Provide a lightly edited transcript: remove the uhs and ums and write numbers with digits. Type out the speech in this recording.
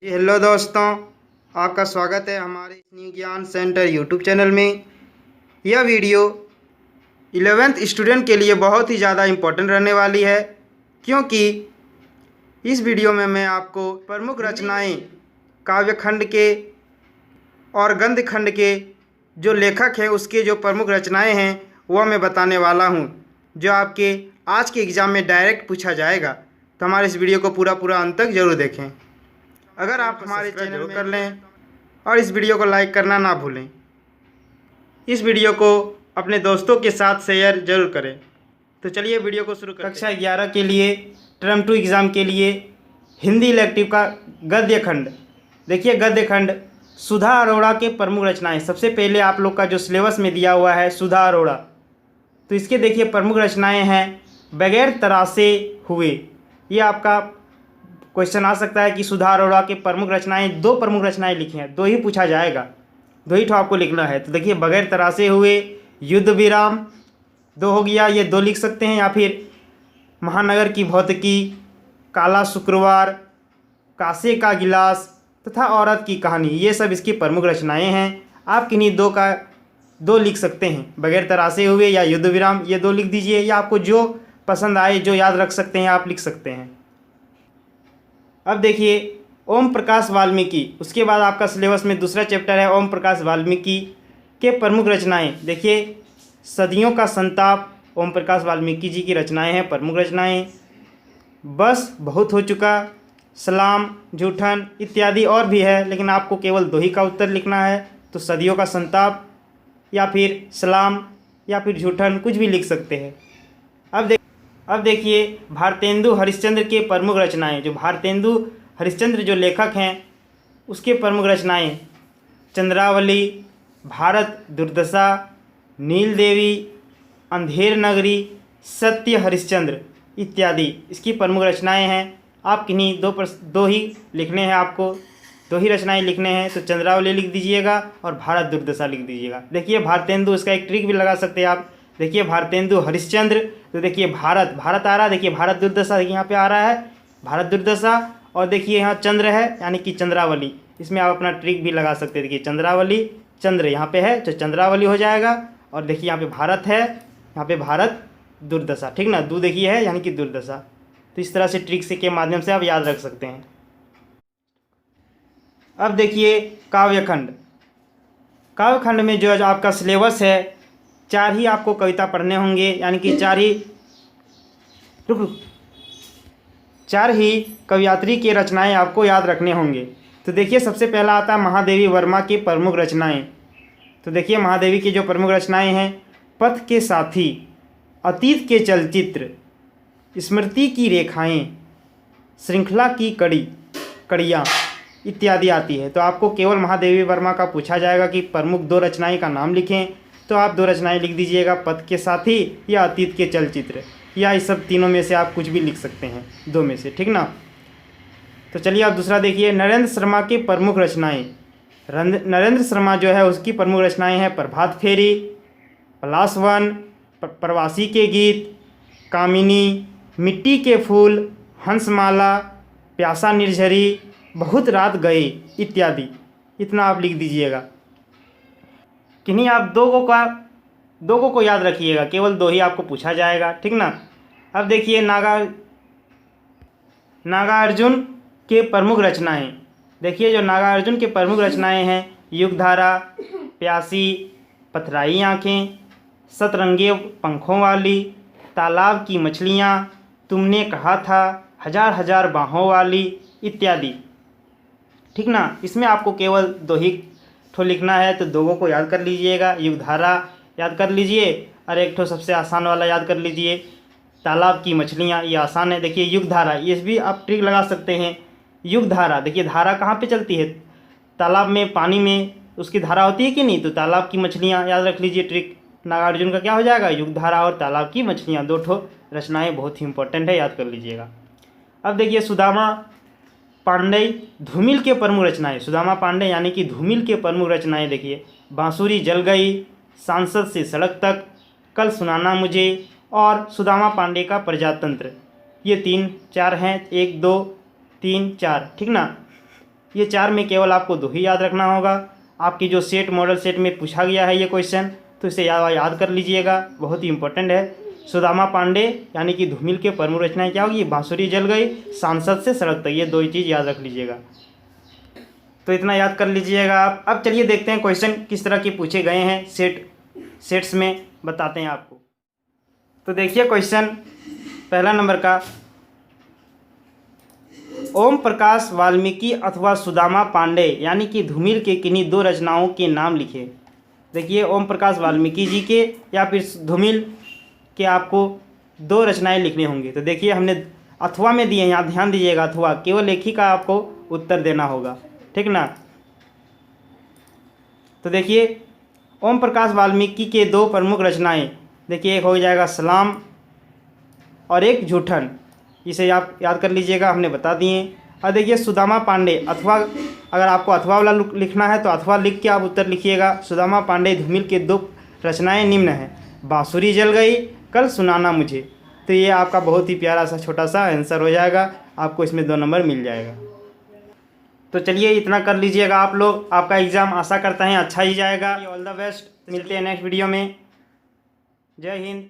जी hello दोस्तों, आपका स्वागत है हमारे न्यू ज्ञान सेंटर यूट्यूब चैनल में। यह वीडियो 11th स्टूडेंट के लिए बहुत ही ज़्यादा इम्पोर्टेंट रहने वाली है, क्योंकि इस वीडियो में मैं आपको प्रमुख रचनाएं काव्य खंड के और गद्य खंड के जो लेखक हैं उसके जो प्रमुख रचनाएं हैं वह मैं बताने वाला हूं, जो आपके आज के एग्ज़ाम में डायरेक्ट पूछा जाएगा। तो हमारे इस वीडियो को पूरा अंत तक ज़रूर देखें। अगर आप हमारे चैनल में कर लें और इस वीडियो को लाइक करना ना भूलें। इस वीडियो को अपने दोस्तों के साथ शेयर जरूर करें। तो चलिए वीडियो को शुरू करते हैं। कक्षा 11 के लिए टर्म 2 एग्ज़ाम के लिए हिंदी इलेक्टिव का गद्य खंड। देखिए गद्य खंड सुधा अरोड़ा के प्रमुख रचनाएं। सबसे पहले आप लोग का जो सिलेबस में दिया हुआ है सुधा अरोड़ा, तो इसके देखिए प्रमुख रचनाएं हैं बगैर तरासे हुए। ये आपका क्वेश्चन आ सकता है कि सुधा अरोड़ा के प्रमुख रचनाएं, दो प्रमुख रचनाएं लिखी हैं, दो ही पूछा जाएगा, दो ही ठो आपको लिखना है। तो देखिए बगैर तरासे हुए, युद्ध विराम, दो हो गया, ये दो लिख सकते हैं, या फिर महानगर की भौतिकी, काला शुक्रवार, कांसे का गिलास तथा औरत की कहानी, ये सब इसकी प्रमुख रचनाएं हैं। आप किन्हीं दो का दो लिख सकते हैं, बगैर तरासे हुए या युद्ध विराम, ये दो लिख दीजिए, या आपको जो पसंद आए, जो याद रख सकते हैं आप लिख सकते हैं। अब देखिए ओम प्रकाश वाल्मीकि, उसके बाद आपका सिलेबस में दूसरा चैप्टर है ओम प्रकाश वाल्मीकि के प्रमुख रचनाएं। देखिए सदियों का संताप, ओम प्रकाश वाल्मीकि जी की रचनाएं हैं, प्रमुख रचनाएं। बस बहुत हो चुका, सलाम, जूठन इत्यादि और भी है, लेकिन आपको केवल दो ही का उत्तर लिखना है। तो सदियों का संताप या फिर सलाम या फिर जूठन, कुछ भी लिख सकते हैं। अब देखिए भारतेंदु हरिश्चंद्र के प्रमुख रचनाएं। जो भारतेंदु हरिश्चंद्र जो लेखक हैं उसके प्रमुख रचनाएं चंद्रावली, भारत दुर्दशा, नील देवी, अंधेर नगरी, सत्य हरिश्चंद्र इत्यादि इसकी प्रमुख रचनाएं हैं। आप किन्हीं दो ही लिखने हैं, आपको दो ही रचनाएं लिखने हैं। तो चंद्रावली लिख दीजिएगा और भारत दुर्दशा लिख दीजिएगा। देखिए भारतेंदु, इसका एक ट्रिक भी लगा सकते हैं आप। देखिए भारतेंदु हरिश्चंद्र, तो देखिए भारत आ रहा है, देखिए भारत दुर्दशा यहाँ पे आ रहा है, भारत दुर्दशा, और देखिए यहाँ चंद्र है यानी कि चंद्रावली। इसमें आप अपना ट्रिक भी लगा सकते हैं। देखिए चंद्रावली, चंद्र यहाँ पे है तो चंद्रावली हो जाएगा, और देखिए यहाँ पे भारत है, यहाँ पे भारत दुर्दशा, ठीक ना, दू देखिए है यानी कि दुर्दशा। तो इस तरह से ट्रिक से के माध्यम से आप याद रख सकते हैं। अब देखिए काव्यखंड। काव्यखंड में जो आपका सिलेबस है, चार ही आपको कविता पढ़ने होंगे, यानी कि चार ही कवयित्री के रचनाएं आपको याद रखने होंगे। तो देखिए सबसे पहला आता है महादेवी वर्मा की प्रमुख रचनाएं। तो देखिए महादेवी की जो प्रमुख रचनाएं हैं पथ के साथी, अतीत के चलचित्र, स्मृति की रेखाएं, श्रृंखला की कड़ियाँ इत्यादि आती है। तो आपको केवल महादेवी वर्मा का पूछा जाएगा कि प्रमुख दो रचनाएं का नाम लिखें, तो आप दो रचनाएं लिख दीजिएगा, पथ के साथी या अतीत के चलचित्र, या इस सब तीनों में से आप कुछ भी लिख सकते हैं, दो में से, ठीक ना। तो चलिए आप दूसरा देखिए नरेंद्र शर्मा की प्रमुख रचनाएं। नरेंद्र शर्मा जो है उसकी प्रमुख रचनाएं हैं प्रभात फेरी, पलासवन, प्रवासी के गीत, कामिनी, मिट्टी के फूल, हंसमाला, प्यासा निर्झरी, बहुत रात गए इत्यादि। इतना आप लिख दीजिएगा। किन्हीं आप दो को याद रखिएगा, केवल दो ही आपको पूछा जाएगा, ठीक ना। अब देखिए नागार्जुन के प्रमुख रचनाएं। देखिए जो नागार्जुन के प्रमुख रचनाएं हैं युगधारा, प्यासी, पथराई आँखें, सतरंगे पंखों वाली, तालाब की मछलियाँ, तुमने कहा था, हजार हजार बाहों वाली इत्यादि, ठीक ना। इसमें आपको केवल दो ही ठो लिखना है, तो दो को याद कर लीजिएगा। युगधारा याद कर लीजिए, और एक ठो सबसे आसान वाला याद कर लीजिए तालाब की मछलियाँ, ये आसान है। देखिए युगधारा, ये भी आप ट्रिक लगा सकते हैं। युगधारा, देखिए धारा कहाँ पे चलती है, तालाब में, पानी में उसकी धारा होती है कि नहीं, तो तालाब की मछलियाँ याद रख लीजिए। ट्रिक नागार्जुन का क्या हो जाएगा, युगधारा और तालाब की मछलियाँ, दो ठो रचनाएँ बहुत ही इंपॉर्टेंट है, याद कर लीजिएगा। अब देखिए सुदामा पांडे धूमिल के प्रमुख रचनाएं। सुदामा पांडे यानी कि धूमिल के प्रमुख रचनाएं देखिए बांसुरी जल गई, सांसद से सड़क तक, कल सुनाना मुझे, और सुदामा पांडे का प्रजातंत्र। ये तीन चार हैं, 1 2 3 4, ठीक ना। ये 4 में केवल आपको 2 ही याद रखना होगा। आपकी जो सेट मॉडल सेट में पूछा गया है ये क्वेश्चन, तो इसे याद कर लीजिएगा, बहुत ही इंपॉर्टेंट है। सुदामा पांडे यानी कि धूमिल के प्रमुख रचनाएं क्या होगी? बांसुरी जल गई, सांसद से सड़क तक, ये 2 ही चीज़ याद रख लीजिएगा। तो इतना याद कर लीजिएगा आप। अब चलिए देखते हैं क्वेश्चन किस तरह के पूछे गए हैं सेट्स में, बताते हैं आपको। तो देखिए क्वेश्चन पहला नंबर का, ओम प्रकाश वाल्मीकि अथवा सुदामा पांडे यानी कि धूमिल के किन्हीं 2 रचनाओं के नाम लिखे। देखिए ओम प्रकाश वाल्मीकि जी के या फिर धूमिल के आपको 2 रचनाएं लिखने होंगे। तो देखिए हमने अथवा में दिए हैं, यहाँ ध्यान दीजिएगा, अथवा केवल एक ही का आपको उत्तर देना होगा, ठीक ना। तो देखिए ओम प्रकाश वाल्मीकि के 2 प्रमुख रचनाएं, देखिए एक हो जाएगा सलाम और एक जूठन, इसे आप याद कर लीजिएगा, हमने बता दिए। और देखिए सुदामा पांडे, अथवा अगर आपको अथवा वाला लिखना है तो अथवा लिख के आप उत्तर लिखिएगा। सुदामा पांडे धूमिल के 2 रचनाएं निम्न हैं, बांसुरी जल गई, कल सुनाना मुझे। तो ये आपका बहुत ही प्यारा सा छोटा सा आंसर हो जाएगा, आपको इसमें 2 नंबर मिल जाएगा। तो चलिए इतना कर लीजिएगा आप लोग, आपका एग्ज़ाम आशा करता है अच्छा ही जाएगा। ऑल द बेस्ट, मिलते हैं नेक्स्ट वीडियो में। जय हिंद।